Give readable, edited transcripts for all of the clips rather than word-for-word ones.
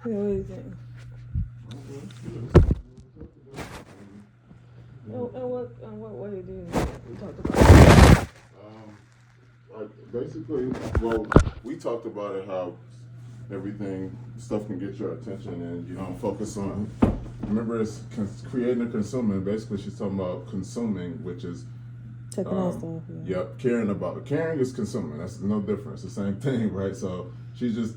Yeah, what do you think? And what way do you we talked about? Basically, well, we talked about it how everything stuff can get your attention and you don't focus on. Remember, it's creating and consuming. Basically, she's talking about consuming, which is Checking out stuff. Yeah. Yep, caring is consuming. That's no difference. The same thing, right? So she's just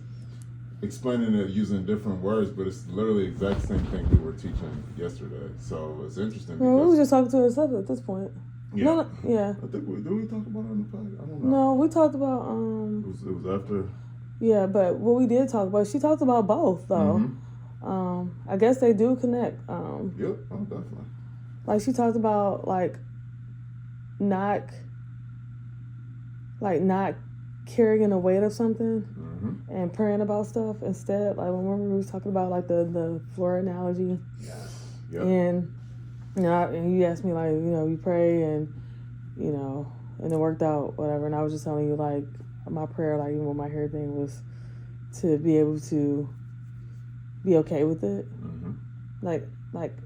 explaining it using different words, but it's literally the exact same thing we were teaching yesterday. So it's interesting. Well, we were just talking to ourselves at this point. Yeah. No, yeah. I think we talk about it on the podcast? I don't know. No, we talked about It was after. Yeah, but what we did talk about, she talked about both though. Mm-hmm. I guess they do connect. Yep. Oh, definitely. Like she talked about not carrying the weight of something and praying about stuff instead. Like remember we was talking about like the floor analogy. Yes. Yep. And and you asked me like, you pray and and it worked out, whatever. And I was just telling you like my prayer, like even with my hair thing, was to be able to be okay with it. Like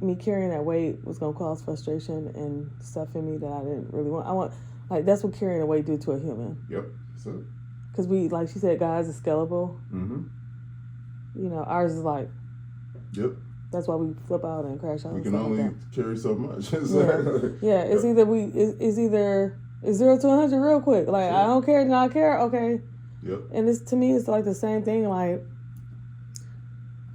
me carrying that weight was gonna cause frustration and stuff in me that I didn't really want. That's what carrying the weight do to a human. Yep. So. Because we, like she said, God's is scalable. Ours is like. Yep. That's why we flip out and crash out. We can only carry so much. Yeah. It's either it's 0 to 100 real quick. Like I don't care, not care. Okay. Yep. And to me, it's like the same thing. Like,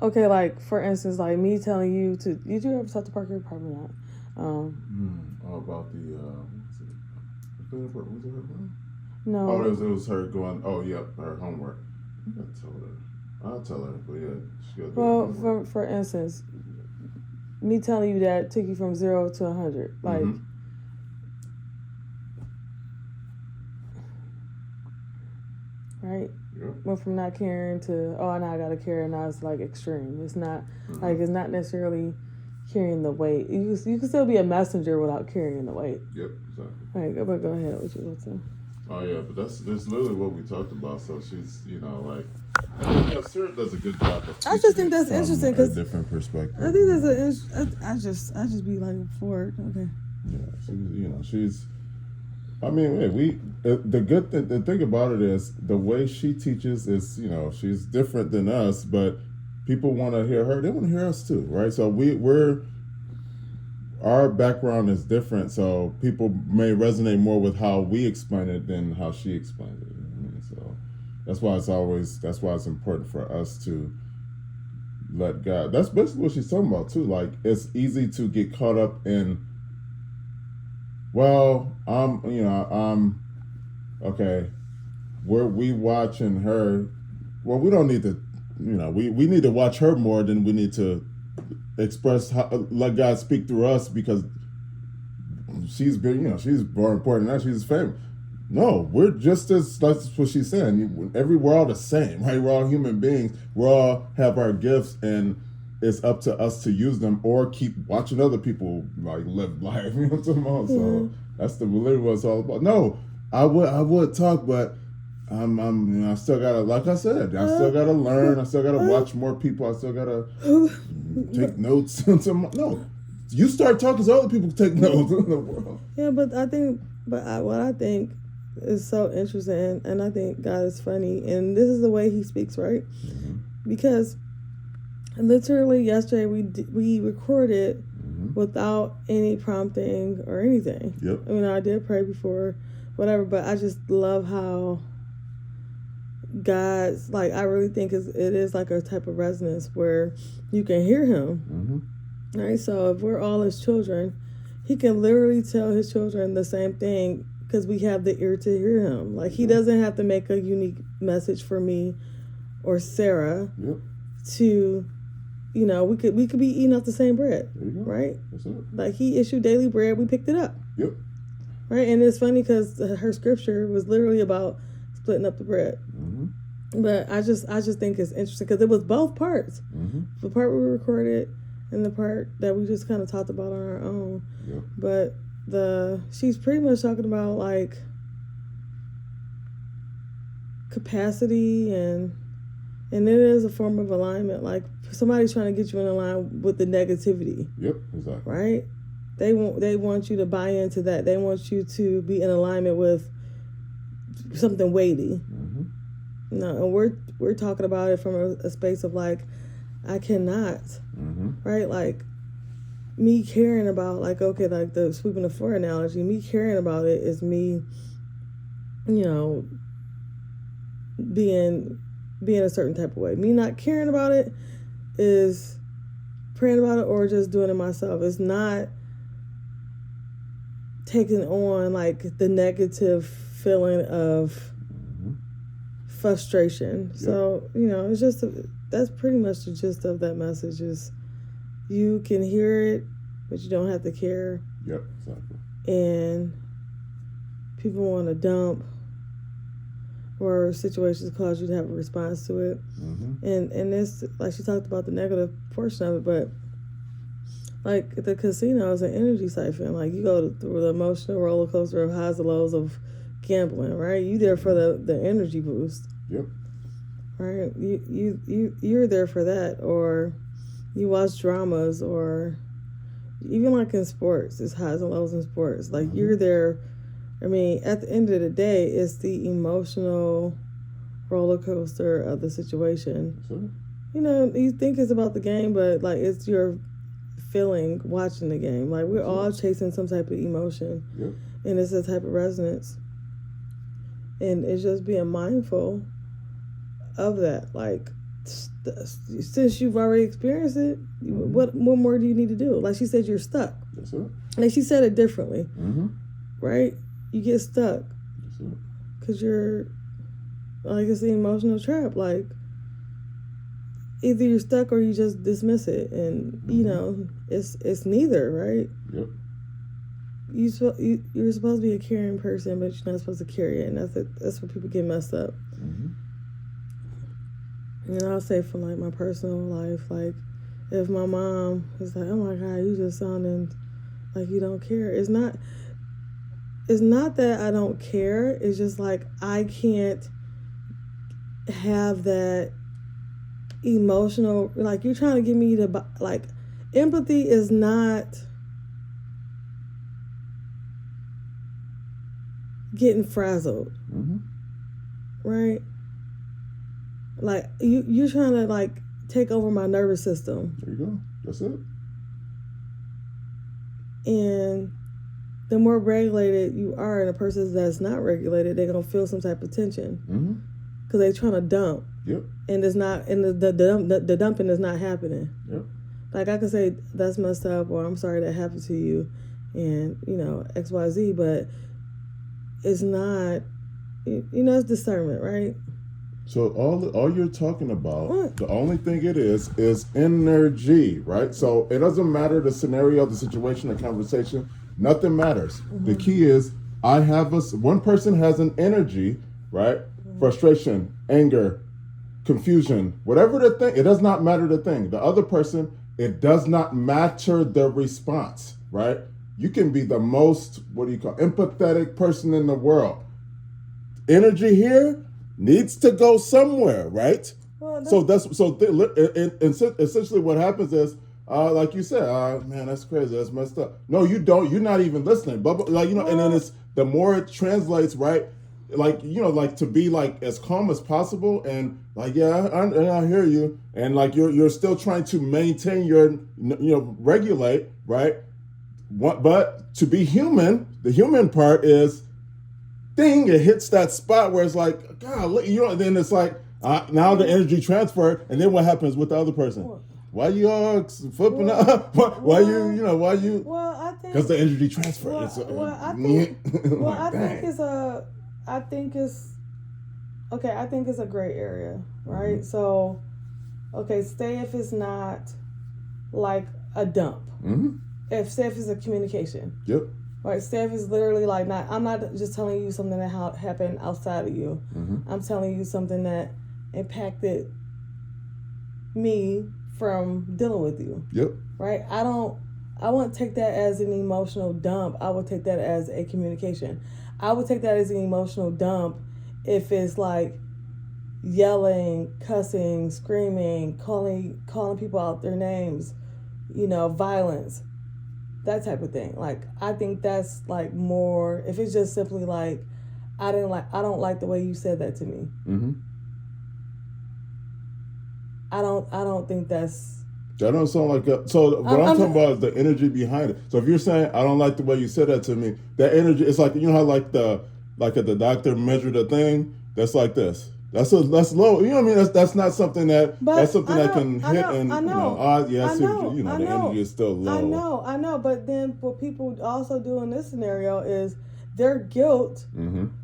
okay, like for instance, like me telling you to. Did you ever talk to Parker? Probably not. About the was it her room? No. Oh, it was her going. Oh, yep, her homework. I'll tell her. But yeah, she got. Well, for instance, me telling you that took you from 0 to 100, like. Right? Yep. Went from not caring to now I gotta care, and now it's like extreme. It's not like it's not necessarily carrying the weight. You can still be a messenger without carrying the weight. Yep, exactly. All right, go ahead. What you want to? Oh yeah, but that's literally what we talked about. So she's Sarah does a good job. I just think that's interesting because different perspective. I think that's I just be like for it. Okay. Yeah, she's. I mean, the thing about it is the way she teaches is, she's different than us, but people want to hear her. They want to hear us too, right? So our background is different, so people may resonate more with how we explain it than how she explained it. So that's why it's important for us to let God. That's basically what she's talking about too. Like it's easy to get caught up in. Well, okay. We watching her. Well, we don't need to, we need to watch her more than we need to let God speak through us because she's more important than us. She's famous. No, we're just that's what she's saying. We're all the same, right? We're all human beings. We all have our gifts and it's up to us to use them or keep watching other people live life. You know what I'm talking about? So that's literally what it's all about. No, I would talk, but I still gotta, like I said, I still gotta learn. I still gotta watch more people. I still gotta take notes. No, you start talking so other people take notes in the world. Yeah, but what I think is so interesting, and I think God is funny, and this is the way He speaks, right? Because literally yesterday we recorded without any prompting or anything. Yep. I mean, I did pray before, whatever, but I just love how God's I really think it is like a type of resonance where you can hear Him. Right. So if we're all His children, He can literally tell His children the same thing because we have the ear to hear Him. Like He doesn't have to make a unique message for me or Sarah to. We could be eating off the same bread, right? That's it. Like He issued daily bread, we picked it up. Yep. Right, and it's funny because her scripture was literally about splitting up the bread. But I just think it's interesting because it was both parts. The part we recorded and the part that we just kind of talked about on our own. Yep. But she's pretty much talking about capacity and And it is a form of alignment. Like somebody's trying to get you in line with the negativity. Yep, exactly. Right? They want you to buy into that. They want you to be in alignment with something weighty. Mm-hmm. No, and we're talking about it from a space of like, I cannot. Mm-hmm. Right? Like me caring about, like, okay, like the sweeping the floor analogy, me caring about it is me, being a certain type of way. Me not caring about it is praying about it or just doing it myself. It's not taking on like the negative feeling of frustration. Yep. So, it's just that's pretty much the gist of that message is you can hear it, but you don't have to care. Yep, exactly. And people want to dump, or situations cause you to have a response to it. Mm-hmm. And it's like she talked about the negative portion of it, but like the casino is an energy siphon. Like you go through the emotional roller coaster of highs and lows of gambling, right? You there for the energy boost. Yep. Right? You're there for that, or you watch dramas, or even like in sports, it's highs and lows in sports. Like you're there. I mean, at the end of the day, it's the emotional roller coaster of the situation. Sure. You think it's about the game, but like it's your feeling watching the game. Like we're all chasing some type of emotion. Yep. And it's a type of resonance. And it's just being mindful of that. Like, since you've already experienced it, what more do you need to do? Like she said, you're stuck. That's it. Like she said it differently. Mm-hmm. Right? You get stuck. That's it. Because you're, like, it's the emotional trap. Like, either you're stuck or you just dismiss it. And, it's neither, right? Yep. You're supposed to be a caring person, but you're not supposed to carry it. And that's where people get messed up. Mm-hmm. And I'll say from, like, my personal life, like, if my mom is like, oh, my God, you just sounding like you don't care. It's not that I don't care. It's just, like, I can't have that emotional, like, you're trying to get me to, like, empathy is not getting frazzled. Mm-hmm. Right? Like, you're trying to, like, take over my nervous system. There you go. That's it. And the more regulated you are, and a person that's not regulated, they're going to feel some type of tension. Mm-hmm. Because they're trying to dump. Yep. And it's not, and the dumping is not happening. Yep. Like, I could say, that's messed up, or I'm sorry that happened to you, and, XYZ, but it's not, it's discernment, right? So all you're talking about, the only thing it is energy, right? So it doesn't matter the scenario, the situation, the conversation, nothing matters. Mm-hmm. The key is one person has an energy, right? Mm-hmm. Frustration, anger, confusion, whatever the thing, it does not matter the thing. The other person, it does not matter the response, right? You can be the most, empathetic person in the world. Energy here needs to go somewhere, right? Well, essentially what happens is, like you said, man, that's crazy, that's messed up. No, you don't. You're not even listening. But and then it's the more it translates, right? Like like to be like as calm as possible, and like I hear you, and like you're still trying to maintain your regulate, right? But to be human, the human part is. Ding, it hits that spot where it's like, God, and then it's like, now the energy transfer, and then what happens with the other person? Why you all flipping up? Why you? Well, I think because the energy transfer. I think it's a gray area, right? Mm-hmm. So, say if it's not like a dump, mm-hmm. Say if it's a communication. Yep. Right, Steph is literally like, I'm not just telling you something that happened outside of you. Mm-hmm. I'm telling you something that impacted me from dealing with you. Yep. Right? I wouldn't take that as an emotional dump. I would take that as a communication. I would take that as an emotional dump if it's like yelling, cussing, screaming, calling people out their names, violence, that type of thing. Like, I think that's like more, if it's just simply like, I don't like the way you said that to me. Mm-hmm. I don't think that's. That don't sound like a, so. What I'm talking about is the energy behind it. So if you're saying I don't like the way you said that to me, that energy, it's like, how like at the doctor measured a thing that's like this. That's low. You know what I mean? That's not something that that can hit and the energy is still low. I know. But then what people also do in this scenario is their guilt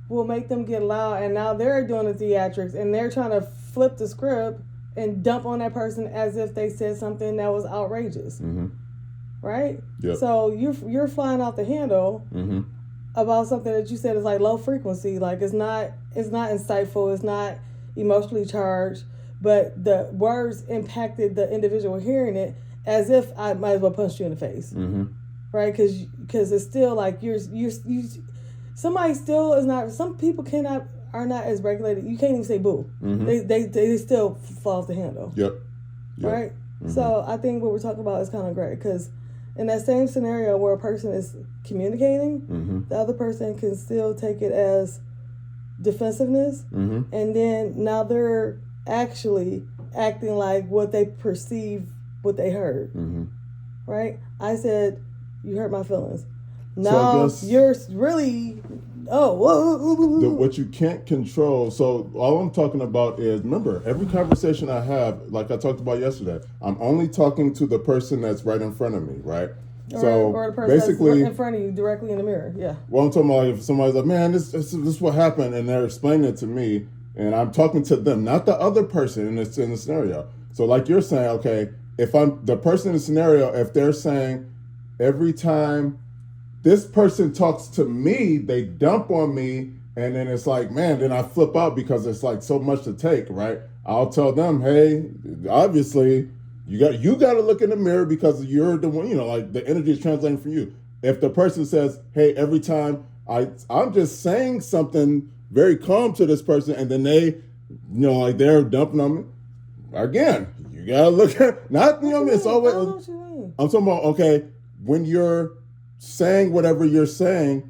will make them get loud, and now they're doing the theatrics and they're trying to flip the script and dump on that person as if they said something that was outrageous, right? Yep. So you're flying off the handle about something that you said is like low frequency, like it's not insightful, it's not emotionally charged, but the words impacted the individual hearing it as if I might as well punch you in the face, right? Because it's still like you somebody still is not. Some people are not as regulated. You can't even say boo. They still fall off the handle. Yep. Right? So I think what we're talking about is kind of great, because in that same scenario where a person is communicating, the other person can still take it as defensiveness, and then now they're actually acting like what they perceive, what they heard. Right? I said, you hurt my feelings. Now you're really... what you can't control. So all I'm talking about is, remember, every conversation I have, like I talked about yesterday, I'm only talking to the person that's right in front of me, right? Or the person basically that's in front of you, directly in the mirror. Yeah. Well, I'm talking about, if somebody's like, man, this is what happened, and they're explaining it to me, and I'm talking to them, not the other person in the scenario. So like you're saying, okay, if I'm the person in the scenario, if they're saying every time this person talks to me, they dump on me, and then it's like, man, then I flip out because it's like so much to take, right? I'll tell them, hey, obviously, you got to look in the mirror because you're the one, like the energy is translating for you. If the person says, hey, every time I'm just saying something very calm to this person, and then they, like they're dumping on me, again, you got to look at, it's always, I'm talking about, okay, when you're saying whatever you're saying,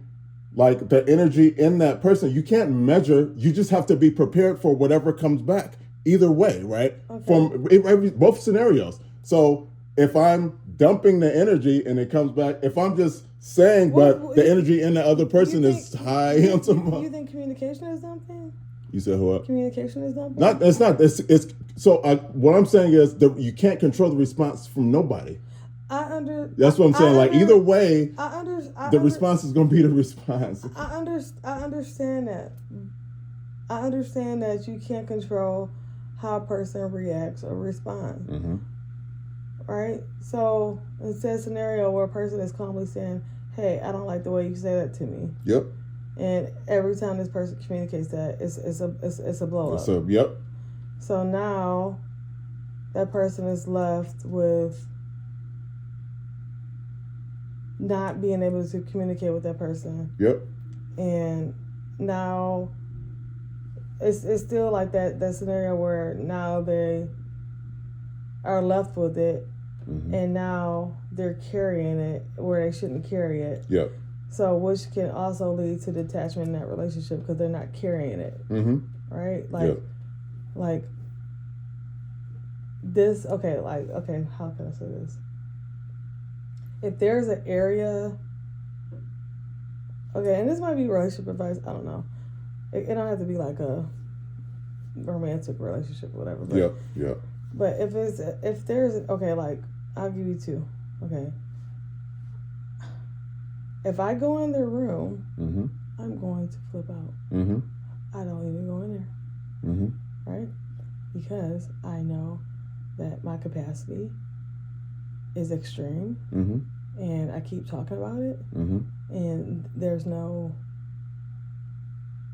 like the energy in that person, you can't measure. You just have to be prepared for whatever comes back. Either way, right? Okay. From both scenarios. So if I'm dumping the energy and it comes back, if I'm just saying, but the energy in the other person is high. You think communication is dumping? You said what? Communication is dumping? It's not. It's so. What I'm saying is you can't control the response from nobody. That's what I'm saying. Either way, the response is going to be the response. I understand that. I understand that you can't control how a person reacts or responds. Right? So, in said scenario where a person is calmly saying, hey, I don't like the way you say that to me. Yep. And every time this person communicates that, it's a blow up. Yep. So now, that person is left with not being able to communicate with that person. Yep. And now it's still like that scenario where now they are left with it, and now they're carrying it where they shouldn't carry it. Yep. So which can also lead to detachment in that relationship because they're not carrying it. Right? Like this, how can I say this? If there's an area, and this might be relationship advice, I don't know. It don't have to be like a romantic relationship or whatever. But, yeah. But if there's I'll give you two. Okay. If I go in their room, I'm going to flip out. I don't even go in there. Right? Because I know that my capacity is extreme, and I keep talking about it, and there's no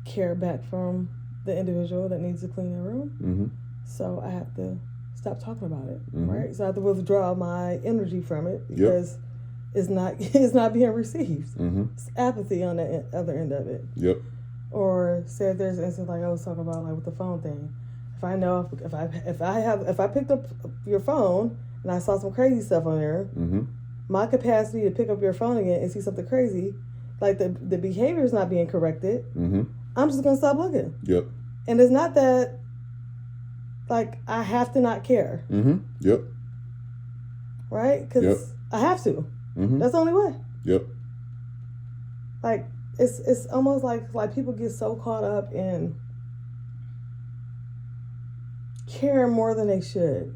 care back from the individual that needs to clean their room. So I have to stop talking about it, right? So I have to withdraw my energy from it because it's not being received. It's apathy on the other end of it. Yep. Or say if there's an instance like I was talking about, like with the phone thing. if I know if I picked up your phone and I saw some crazy stuff on there, my capacity to pick up your phone again and see something crazy, like the behavior is not being corrected, I'm just gonna stop looking. Yep. And it's not that like I have to not care. Yep. Right? Because I have to. That's the only way. Yep. Like it's almost like people get so caught up in caring more than they should.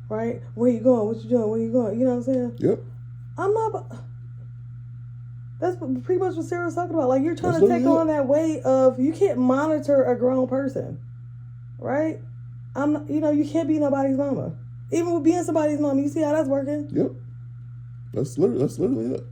Right? Where you going? What you doing? Where you going? You know what I'm saying? Yep. I'm not. That's pretty much what Sarah was talking about. Like you're trying to take on that weight of you can't monitor a grown person, right? You can't be nobody's mama. Even with being somebody's mama, you see how that's working? Yep. That's literally it.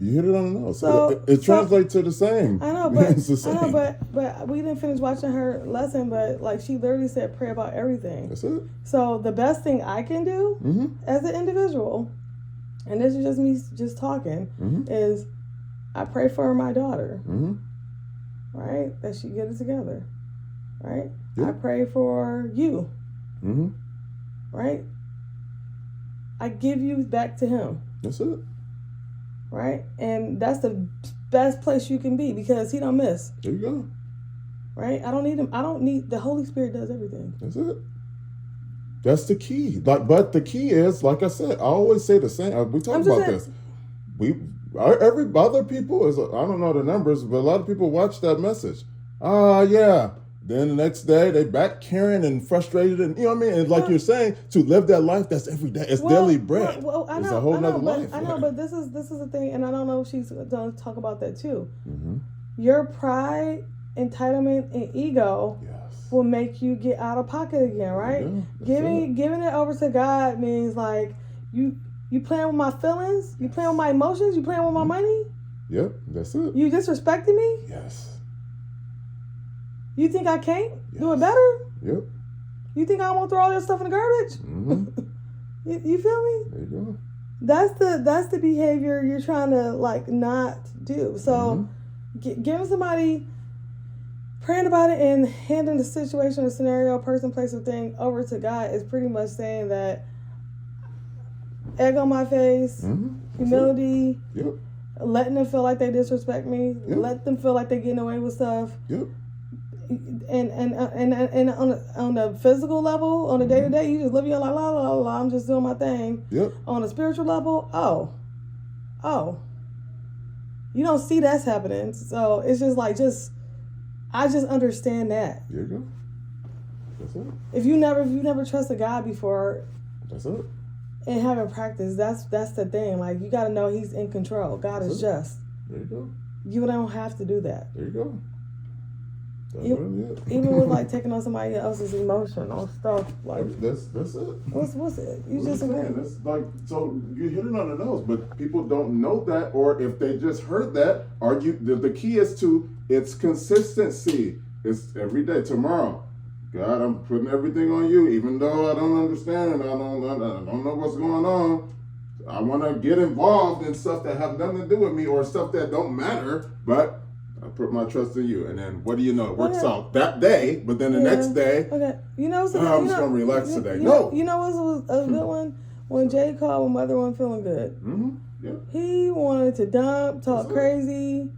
You hit it on the nose. So it translates to the same. I know, but it's the same. I know, but we didn't finish watching her lesson. But like she literally said, pray about everything. That's it. So the best thing I can do as an individual, and this is just me just talking, is I pray for my daughter, right? That she get it together, right? Yep. I pray for you, right? I give you back to him. That's it. Right? And that's the best place you can be because he don't miss. There you go. Right? I don't need him. I don't need, the Holy Spirit does everything. That's it. That's the key. But the key is, like I said, I always say the same. We talk about this. Every other people is, I don't know the numbers, but a lot of people watch that message. Yeah. Then the next day they back carrying and frustrated, and you know what I mean. And like you're saying, to live that life, that's every day. It's daily bread. I know, it's a whole nother life. I know, but this is the thing, and I don't know if she's going to talk about that too. Your pride, entitlement, and ego will make you get out of pocket again, right? Giving it over to God means like you playing with my feelings, you playing with my emotions, you playing with my money. Yep, that's it. You disrespecting me? Yes. You think I can't do it better? Yep. You think I won't throw all your stuff in the garbage? You feel me? There you go. That's the behavior you're trying to like not do. So giving somebody, praying about it and handing the situation, the scenario, person, place, or thing over to God is pretty much saying that egg on my face, humility, letting them feel like they disrespect me, let them feel like they're getting away with stuff. And on the physical level, on the day to day, you just live your life, la la la. I'm just doing my thing. On a spiritual level, you don't see that's happening. So it's just like I just understand that. There you go. That's it. If you never trusted God before, that's it. And haven't practiced, that's the thing. Like you got to know He's in control. God is just. There you go. You don't have to do that. There you go. Even with like taking on somebody else's emotional stuff, like that's it. What's it? You just saying. That's like, so you hit it on the nose, but people don't know that, or if they just heard that, the key is to it's consistency. It's every day. Tomorrow, God, I'm putting everything on you, even though I don't understand and I don't know what's going on. I want to get involved in stuff that have nothing to do with me or stuff that don't matter, but I put my trust in you, and then what do you know? It works out that day, but then the next day, you know, I'm just gonna relax today. You know what was a good one? When Jay called when Mother wasn't feeling good. He wanted to talk crazy,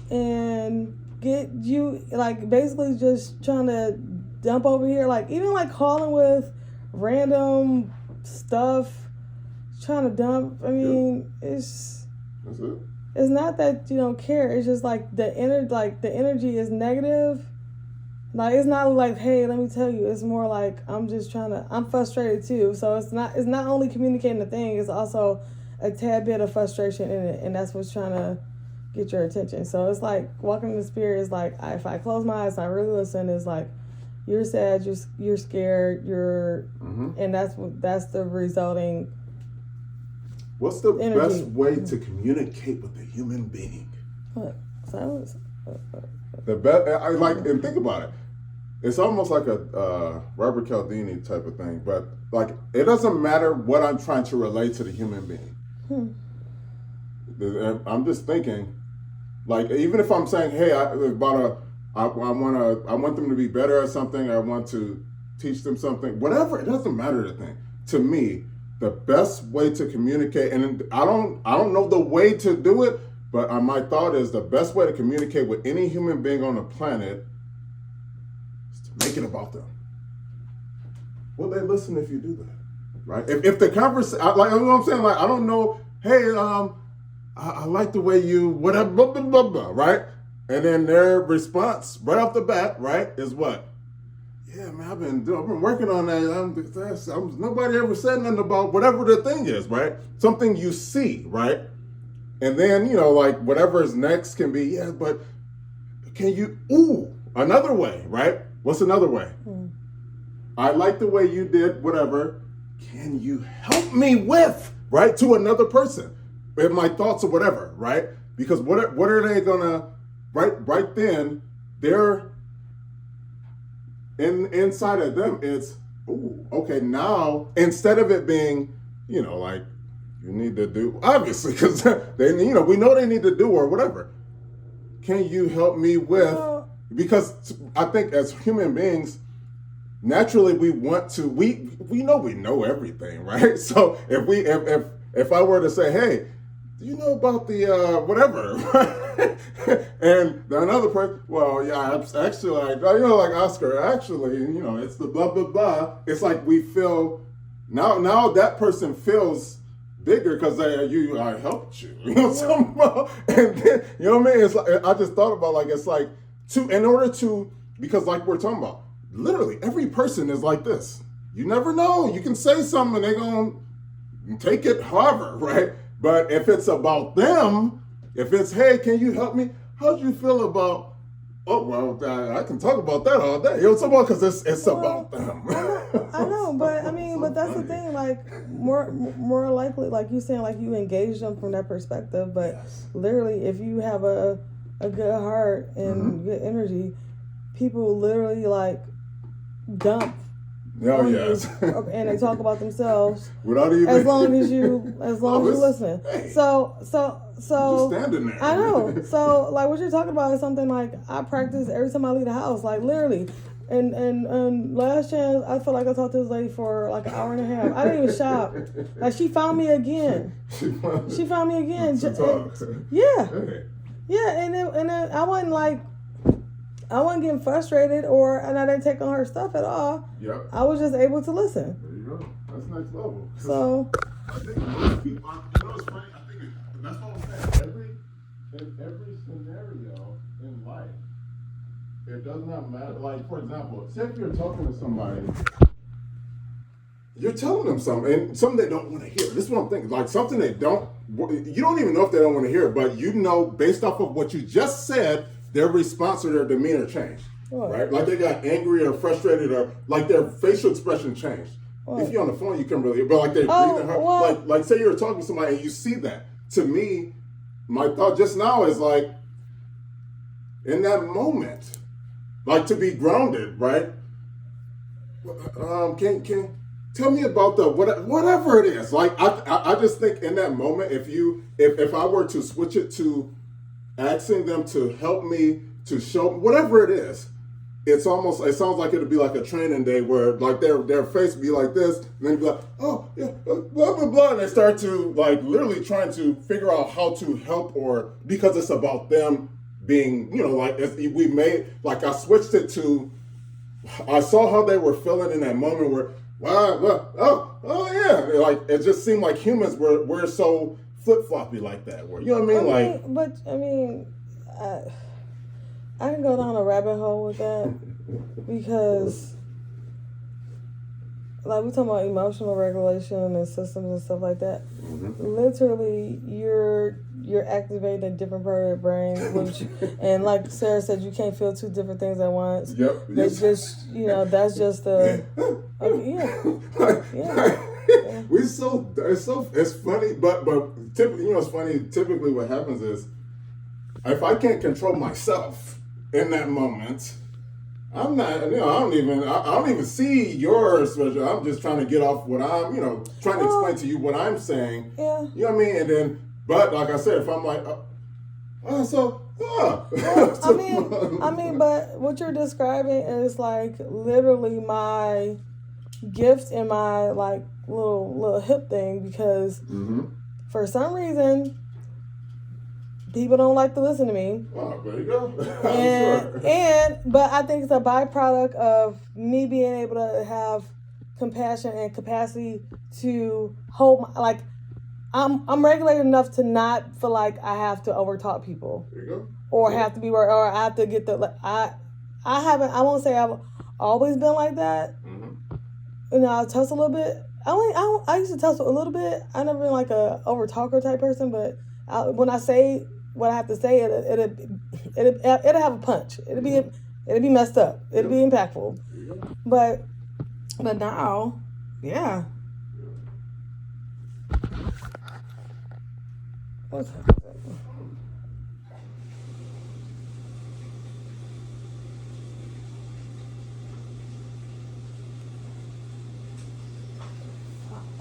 and get you like basically just trying to dump over here, like even like calling with random stuff, trying to dump. I mean, that's it. It's not that you don't care. It's just like the energy is negative. Like it's not like, hey, let me tell you. It's more like I'm frustrated too. So it's not only communicating the thing. It's also a tad bit of frustration in it, and that's what's trying to get your attention. So it's like walking in the spirit is like if I close my eyes, and I really listen. It's like you're sad, you're scared, and that's the resulting. What's the best way to communicate with a human being? What? Silence? The best, and think about it. It's almost like a Robert Cialdini type of thing, but like it doesn't matter what I'm trying to relate to the human being. I'm just thinking, like even if I'm saying, hey, about I want them to be better at something. I want to teach them something. Whatever, it doesn't matter the thing. To me, the best way to communicate, and I don't know the way to do it, but my thought is the best way to communicate with any human being on the planet is to make it about them. Will they listen if you do that? Right? If the conversation, like, you know what I'm saying? Like, I don't know, hey, I like the way you, whatever, blah, blah, blah, blah, right? And then their response right off the bat, right, is what? Yeah, man, I've been working on that. Nobody ever said nothing about whatever the thing is, right? Something you see, right? And then, you know, like whatever is next can be, yeah, but can you, another way, right? What's another way? I like the way you did whatever. Can you help me with, right? To another person, with my thoughts or whatever, right? Because what are they gonna, right then, they're inside of them, it's, okay, now, instead of it being, you know, like, you need to do, obviously, because they, you know, we know they need to do or whatever. Can you help me with, because I think as human beings, naturally we want to, we know everything, right? So if I were to say, hey, do you know about the whatever, and another person, well, yeah, actually, like, you know, like Oscar, actually, you know, it's the blah blah blah. It's like we feel now that person feels bigger because I helped you, you know, somehow, and then, you know what I mean? It's like, I just thought about, like, it's like in order to, because like we're talking about, literally every person is like this. You never know. You can say something and they're gonna take it however, right? But if it's about them, if it's, hey, can you help me? How do you feel about, oh, well, I can talk about that all day. You know, because it's about them. I know, but I mean, but that's the thing, like, more likely, like you saying, like you engage them from that perspective, but literally, if you have a good heart and good energy, people literally, like, dump. Oh, yes. And they talk about themselves without even, as long as you listen. Hey, so just standing there. I know. So like what you're talking about is something like I practice every time I leave the house, like literally. And last chance, I feel like I talked to this lady for like an hour and a half. I didn't even shop. Like she found me again. She found me again. Yeah. Hey. Yeah, and then I wasn't getting frustrated and I didn't take on her stuff at all. Yep. I was just able to listen. There you go. That's next level. So I think most people, you know what's funny? I think that's what I'm saying. In every scenario in life, it does not matter. Like, for example, say if you're talking to somebody, you're telling them something, and something they don't want to hear. This is what I'm thinking. Like something you don't even know if they don't want to hear, but you know, based off of what you just said, their response or their demeanor changed, right? Like they got angry or frustrated or like their facial expression changed. If you're on the phone, you can really, but like they're breathing hard. Like say you're talking to somebody and you see that. To me, my thought just now is like, in that moment, like to be grounded, right? Can tell me about the whatever it is. Like I just think in that moment, if I were to switch it to asking them to help me to show whatever it is, it sounds like it'd be like a training day where like their face be like this, and then be like, oh yeah, blah blah blah, and they start to like literally trying to figure out how to help, or because it's about them being, you know, like I switched it to, I saw how they were feeling in that moment where oh yeah, like it just seemed like humans we're so flip-floppy like that, where, you know what I mean? I can go down a rabbit hole with that because like we talking about emotional regulation and systems and stuff like that. Mm-hmm. Literally, you're activating a different part of your brain, and like Sarah said, you can't feel two different things at once. Yep. It's just, you know, that's just yeah. It's funny, but typically, you know, it's funny. Typically, what happens is, if I can't control myself in that moment, I'm not, you know, I don't even see yours. I'm just trying to get off what I'm, you know, trying to explain to you what I'm saying. Yeah. You know what I mean? And then, but like I said, if I'm like, so I mean, but what you're describing is like literally my gift and my like little hip thing because for some reason people don't like to listen to me. Oh, there you go. But I think it's a byproduct of me being able to have compassion and capacity to hold my, like I'm regulated enough to not feel like I have to overtalk people. There you go. Or have to be, or I have to get the. I won't say I've always been like that. You know, I'll tussle a little bit. I used to tussle a little bit. I never been like a over talker type person, but when I say what I have to say, it'll have a punch. It'll be messed up. It'll be impactful. But now, yeah. What's that?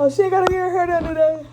Oh, she ain't gotta get her hair done today.